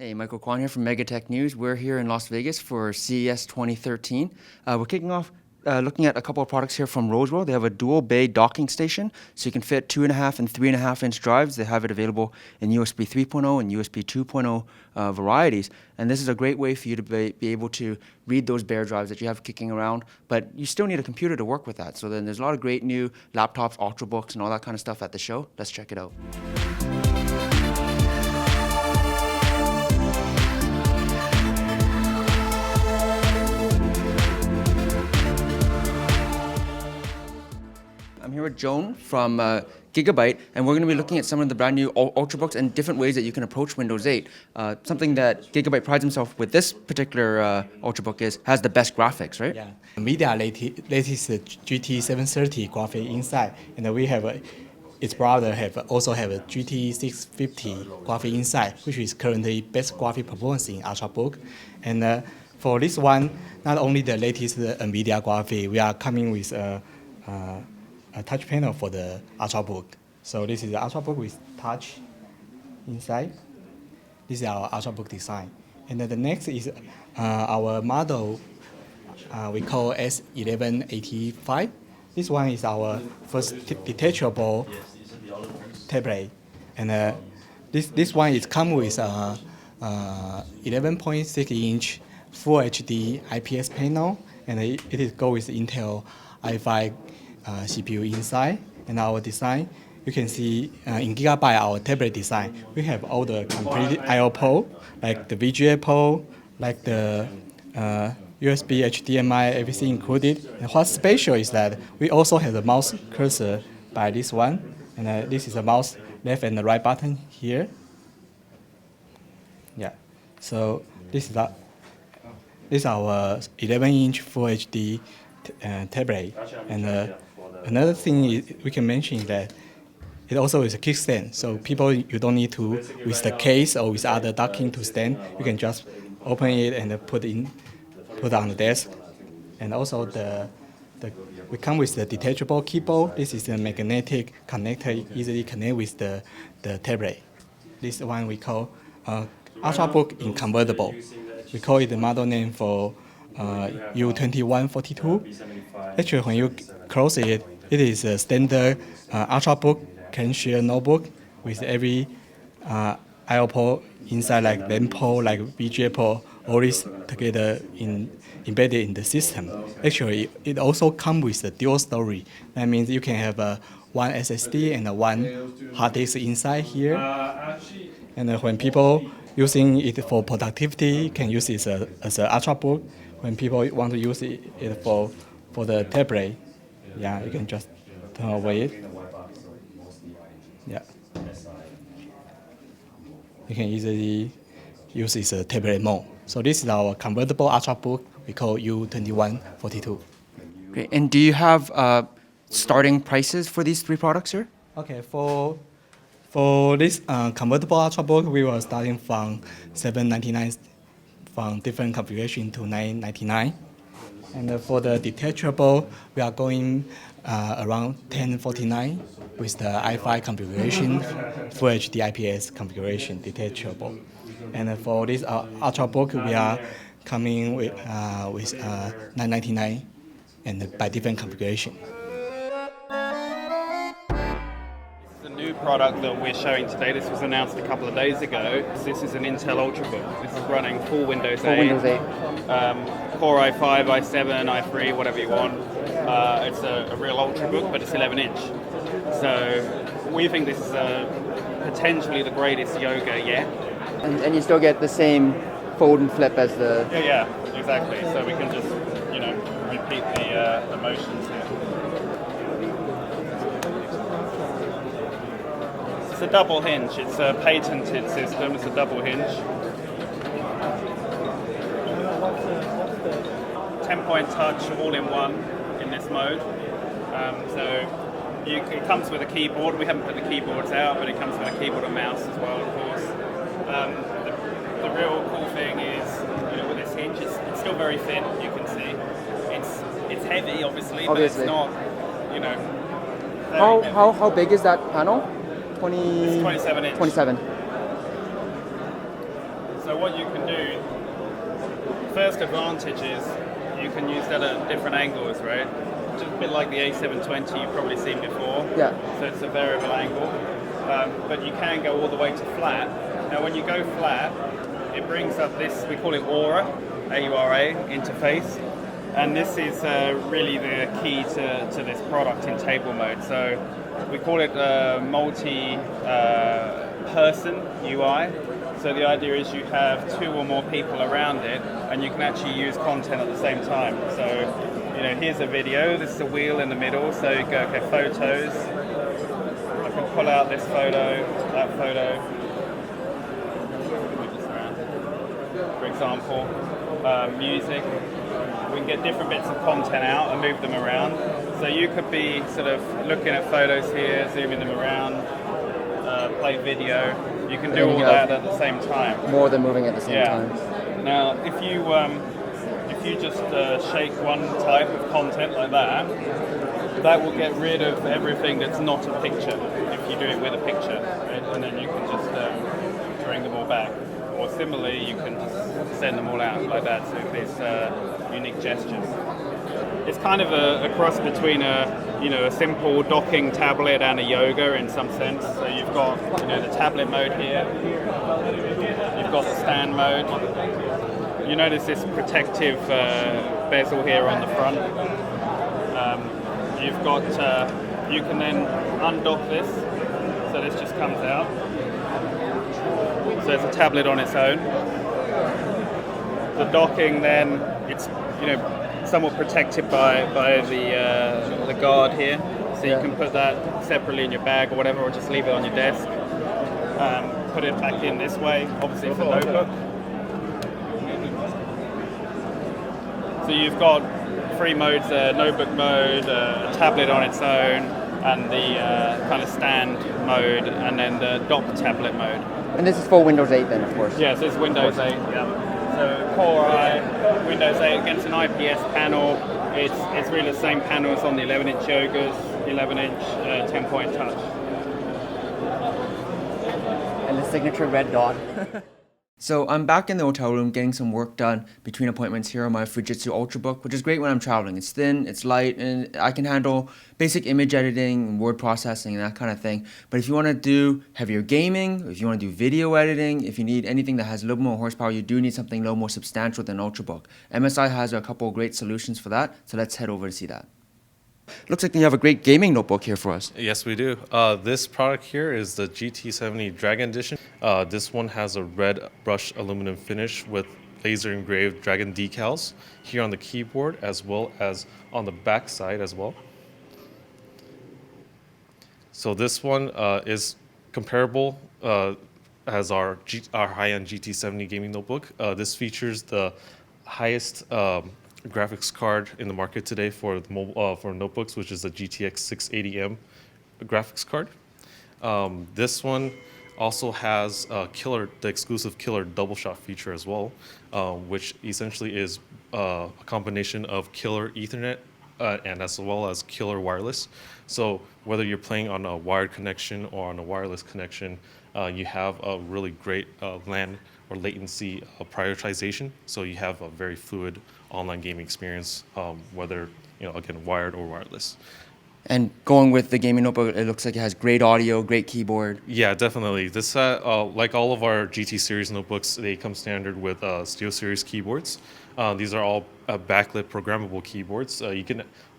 Hey, Michael Kwan here from Megatech News. We're here in Las Vegas for CES 2013. We're kicking off looking at a couple of products here from Rosewell. They have a dual bay docking station, so you can fit 2.5 and 3.5 inch drives. They have it available in USB 3.0 and USB 2.0 varieties. And this is a great way for you to be able to read those bare drives that you have kicking around, but you still need a computer to work with that. So then there's a lot of great new laptops, Ultrabooks, and all that kind of stuff at the show. Let's check it out. I'm here with Joan from Gigabyte, and we're going to be looking at some of the brand new Ultrabooks and different ways that you can approach Windows 8. Something that Gigabyte prides himself with this particular Ultrabook has the best graphics, right? Yeah, NVIDIA latest GT 730 graphic inside, and we have its brother also have a GT 650 graphic inside, which is currently best graphic performance in Ultrabook. And for this one, not only the latest NVIDIA graphic, we are coming with a touch panel for the Ultrabook. So this is the Ultrabook with touch inside. This is our Ultrabook design. And then the next is our model we call S1185. This one is our first detachable tablet. And this one is come with 11.6 inch Full HD IPS panel, and it go with Intel i5 CPU inside. And our design, you can see in Gigabyte, our tablet design, we have all the complete I/O port, like the VGA port, like the USB, HDMI, everything included. And what's special is that we also have the mouse cursor by this one, and this is the mouse left and the right button here. Yeah, so this is our 11-inch Full HD tablet. And another thing we can mention is that it also is a kickstand. So you don't need to with the case or with other docking to stand. You can just open it and put on the desk. And also we come with the detachable keyboard. This is a magnetic connector, easily connect with the tablet. This one we call Ultrabook in convertible. We call it the model name for U2142. Actually, when you close it, it is a standard Ultrabook can share notebook with every I/O port inside, like LAN port, like VGA port, all this together embedded in the system. Actually, it also comes with a dual storage. That means you can have one SSD and one hard disk inside here. And when people using it for productivity, can use it as an Ultrabook. When people want to use it for the tablet, yeah, you can just turn away it. Yeah, you can easily use it as a tablet mode. So this is our convertible Ultrabook. We call U2142. Okay, and do you have starting prices for these three products here? Okay, for this convertible Ultrabook, we were starting from $799 from different configuration to $999. And for the detachable, we are going around $1049 with the i5 configuration, Full HD IPS configuration, detachable. And for this Ultrabook, we are coming with $999 and by different configuration. The new product that we're showing today, this was announced a couple of days ago. This is an Intel Ultrabook. This is running full Windows 8. Full Windows 8. Core i5, i7, i3, whatever you want. It's a real Ultrabook, but it's 11-inch. So we think this is potentially the greatest yoga yet. And you still get the same fold and flip as the... Yeah, exactly. So we can just, repeat the motions here. It's a double hinge. It's a patented system. It's a double hinge. 10-point touch, all in one in this mode. It comes with a keyboard. We haven't put the keyboards out, but it comes with a keyboard and mouse as well, of course. The real cool thing is, with this hinge, it's still very thin. You can see it's heavy, obviously, but it's not, How big is that panel? It's 27 inch. 27. So what you can do, first advantage is you can use that at different angles, right? Just a bit like the A720 you've probably seen before. Yeah. So it's a variable angle. But you can go all the way to flat. Now when you go flat, it brings up this, we call it Aura, A-U-R-A, interface. And this is really the key to this product in table mode. So we call it multi-person UI. So the idea is you have two or more people around it, and you can actually use content at the same time. So, here's a video. This is a wheel in the middle. So you go, okay, photos. I can pull out this photo, that photo. Move this around. For example, music. We can get different bits of content out and move them around. So you could be sort of looking at photos here, zooming them around, play video. You can do all that at the same time. More than moving at the same time. Now, if you just shake one type of content like that, that will get rid of everything that's not a picture. If you do it with a picture, right? And then you can just bring them all back. Or similarly, you can just send them all out like that. So there's unique gestures. It's kind of a cross between a simple docking tablet and a yoga in some sense. So you've got the tablet mode here. You've got the stand mode. You notice this protective bezel here on the front. You've got you can then undock this. So this just comes out. So it's a tablet on its own. The docking then it's somewhat protected by the guard here, so you can put that separately in your bag or whatever, or just leave it on your desk. Put it back in this way, obviously for notebook. So you've got three modes: notebook mode, a tablet on its own, and the kind of stand mode, and then the dock tablet mode. And this is for Windows 8 then, of course. Yeah, so it's Windows 8. Yeah. So Core i, Windows 8 against an IPS panel. It's really the same panel as on the 11-inch Yogas, 11-inch 10-point touch. And the signature red dot. So I'm back in the hotel room getting some work done between appointments here on my Fujitsu Ultrabook, which is great when I'm traveling. It's thin, it's light, and I can handle basic image editing, word processing, and that kind of thing. But if you want to do heavier gaming, if you want to do video editing, if you need anything that has a little more horsepower, you do need something a little more substantial than Ultrabook. MSI has a couple of great solutions for that, so let's head over to see that. Looks like you have a great gaming notebook here for us. Yes, we do. This product here is the GT70 Dragon Edition. This one has a red brushed aluminum finish with laser engraved Dragon decals here on the keyboard as well as on the back side as well. So this one is comparable as our high-end GT70 gaming notebook. This features the highest graphics card in the market today for for notebooks, which is the GTX 680M graphics card. This one also has the exclusive killer double shot feature as well, which essentially is a combination of killer Ethernet and as well as killer wireless. So whether you're playing on a wired connection or on a wireless connection, you have a really great LAN or latency prioritization. So you have a very fluid online gaming experience, whether again wired or wireless. And going with the gaming notebook, it looks like it has great audio, great keyboard. Yeah, definitely. This, like all of our GT series notebooks, they come standard with Steel series keyboards. These are all backlit programmable keyboards.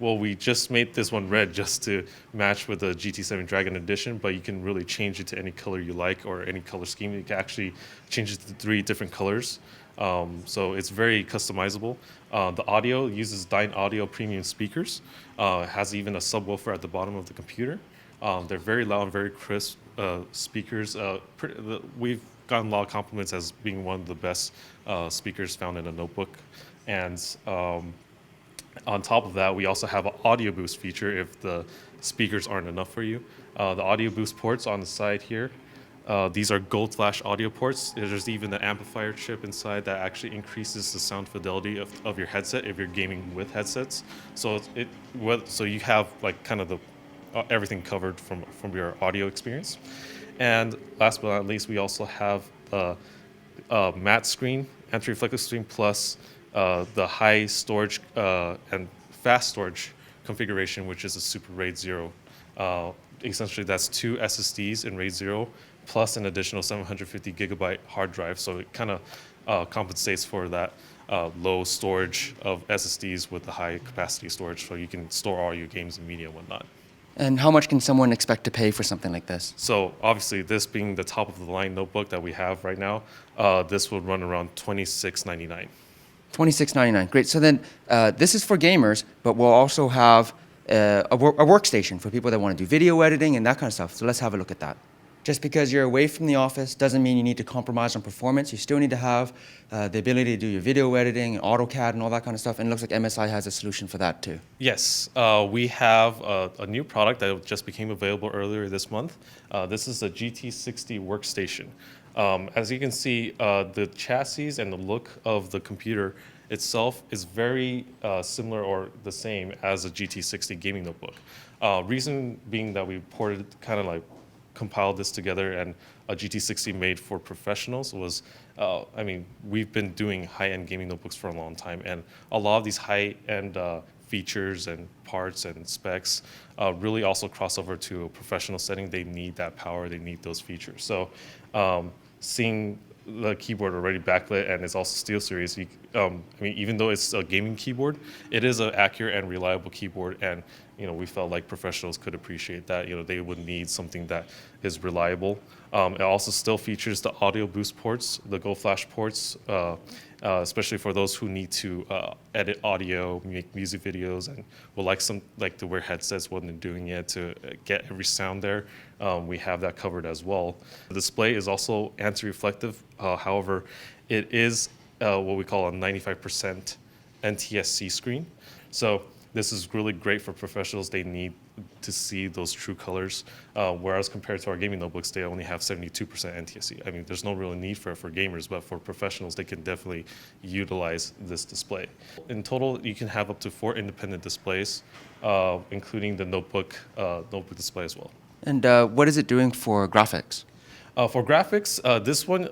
We just made this one red just to match with the GT7 Dragon Edition, but you can really change it to any color you like or any color scheme. You can actually change it to 3 different colors. So it's very customizable. The audio uses Dyne Audio premium speakers. It has even a subwoofer at the bottom of the computer. They're very loud and very crisp speakers. We've gotten a lot of compliments as being one of the best speakers found in a notebook. And on top of that, we also have an audio boost feature if the speakers aren't enough for you. The audio boost ports on the side here. These are gold flash audio ports. There's even an amplifier chip inside that actually increases the sound fidelity of your headset if you're gaming with headsets. So so you have like kind of the everything covered from your audio experience. And last but not least, we also have matte screen, anti-reflective screen, plus the high storage and fast storage configuration, which is a Super RAID 0. Essentially, that's 2 SSDs in RAID 0 plus an additional 750 gigabyte hard drive. So it kind of compensates for that low storage of SSDs with the high capacity storage, so you can store all your games and media and whatnot. And how much can someone expect to pay for something like this? So obviously, this being the top of the line notebook that we have right now, this would run around $26.99. $26.99. Great. So then this is for gamers, but we'll also have a workstation for people that want to do video editing and that kind of stuff. So let's have a look at that. Just because you're away from the office doesn't mean you need to compromise on performance. You still need to have the ability to do your video editing and AutoCAD and all that kind of stuff. And it looks like MSI has a solution for that too. Yes, we have a new product that just became available earlier this month. This is the GT60 workstation. As you can see, the chassis and the look of the computer itself is very similar or the same as a GT60 gaming notebook. Reason being that we compiled this together, and a GT60 made for professionals was, we've been doing high-end gaming notebooks for a long time, and a lot of these high-end features and parts and specs really also cross over to a professional setting. They need that power, they need those features. So seeing the keyboard already backlit and it's also SteelSeries, even though it's a gaming keyboard, it is an accurate and reliable keyboard, and we felt like professionals could appreciate that. They would need something that is reliable. It also still features the audio boost ports, the Go Flash ports, especially for those who need to edit audio, make music videos, and would like to wear headsets when they're doing it to get every sound there. We have that covered as well. The display is also anti-reflective. However, it is what we call a 95% NTSC screen. So this is really great for professionals. They need to see those true colors, whereas compared to our gaming notebooks, they only have 72% NTSC. There's no real need for it for gamers, but for professionals, they can definitely utilize this display. In total, you can have up to 4 independent displays, including the notebook display as well. And what is it doing for graphics? For graphics, this one,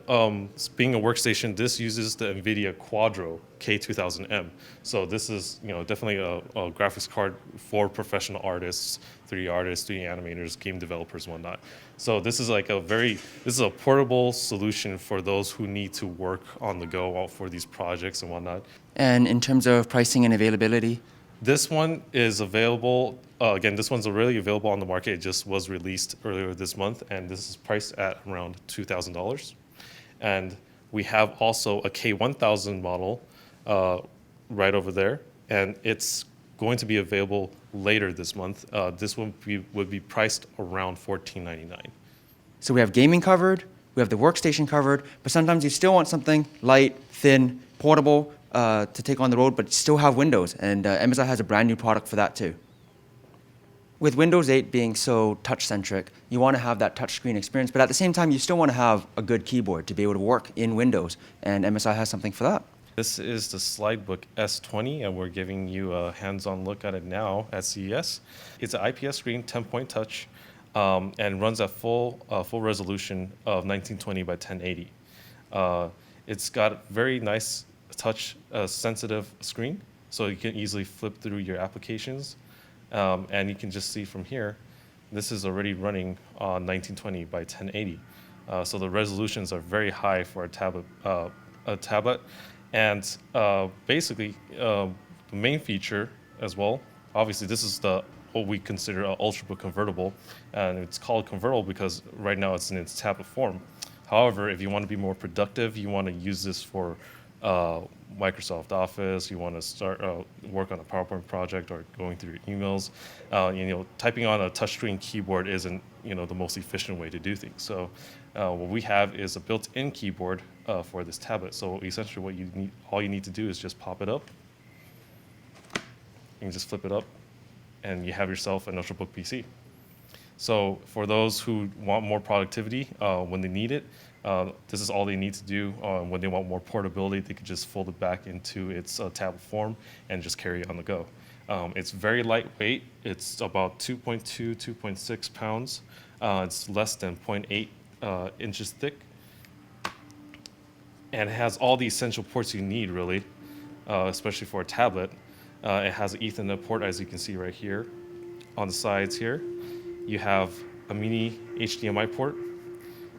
being a workstation, this uses the NVIDIA Quadro K2000M. So this is, definitely a graphics card for professional artists, 3D artists, 3D animators, game developers, and whatnot. So this is this is a portable solution for those who need to work on the go for these projects and whatnot. And in terms of pricing and availability? This one is available. Again, this one's already available on the market. It just was released earlier this month, and this is priced at around $2,000. And we have also a K1000 model right over there, and it's going to be available later this month. This one would be priced around $14.99. So we have gaming covered, we have the workstation covered, but sometimes you still want something light, thin, portable to take on the road, but still have Windows. And MSI has a brand new product for that too. With Windows 8 being so touch-centric, you want to have that touchscreen experience, but at the same time, you still want to have a good keyboard to be able to work in Windows, and MSI has something for that. This is the slidebook S20, and we're giving you a hands-on look at it now at CES. It's an IPS screen, 10-point touch, and runs at full resolution of 1920 by 1080. It's got very nice touch-sensitive screen, so you can easily flip through your applications. And you can just see from here, this is already running on 1920 by 1080. So the resolutions are very high for a tablet. And basically, the main feature as well, obviously this is what we consider an Ultrabook convertible. And it's called convertible because right now it's in its tablet form. However, if you want to be more productive, you want to use this for Microsoft Office, you want to start work on a PowerPoint project or going through your emails, typing on a touchscreen keyboard isn't the most efficient way to do things. So what we have is a built-in keyboard for this tablet. So essentially all you need to do is just pop it up. You can just flip it up and you have yourself an Ultrabook PC. So for those who want more productivity when they need it, this is all they need to do. When they want more portability, they could just fold it back into its tablet form and just carry it on the go. It's very lightweight. It's about 2.2, 2.6 pounds. It's less than 0.8 inches thick. and it has all the essential ports you need, really, especially for a tablet. It has an Ethernet port, as you can see right here. On the sides here, you have a mini HDMI port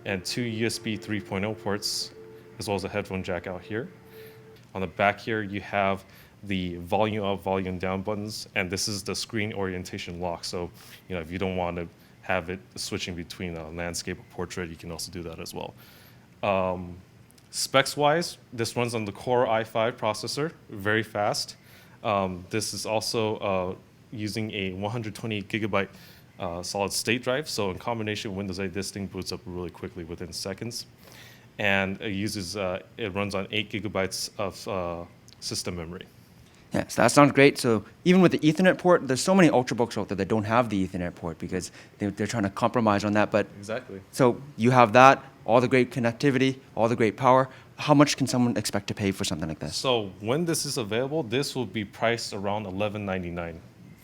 and 2 USB 3.0 ports, as well as a headphone jack out here. On the back here, you have the volume up, volume down buttons, and this is the screen orientation lock. So, if you don't want to have it switching between a landscape or portrait, you can also do that as well. Specs-wise, this runs on the Core i5 processor, very fast. This is also using a 128 gigabyte solid state drive. So in combination with Windows 8, this thing boots up really quickly within seconds. And it runs on 8 gigabytes of system memory. Yeah, so that sounds great. So even with the Ethernet port, there's so many Ultrabooks out there that don't have the Ethernet port because they're trying to compromise on that. But Exactly. so you have that, all the great connectivity, all the great power. How much can someone expect to pay for something like this? So when this is available, this will be priced around $11.99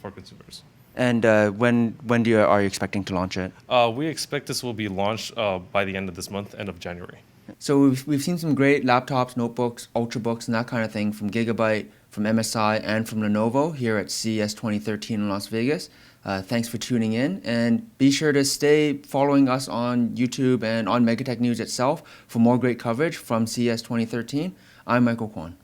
for consumers. And when are you expecting to launch it? We expect this will be launched by the end of this month, end of January. So we've seen some great laptops, notebooks, Ultrabooks, and that kind of thing from Gigabyte, from MSI, and from Lenovo here at CES 2013 in Las Vegas. Thanks for tuning in, and be sure to stay following us on YouTube and on MegaTech News itself for more great coverage from CES 2013. I'm Michael Kwan.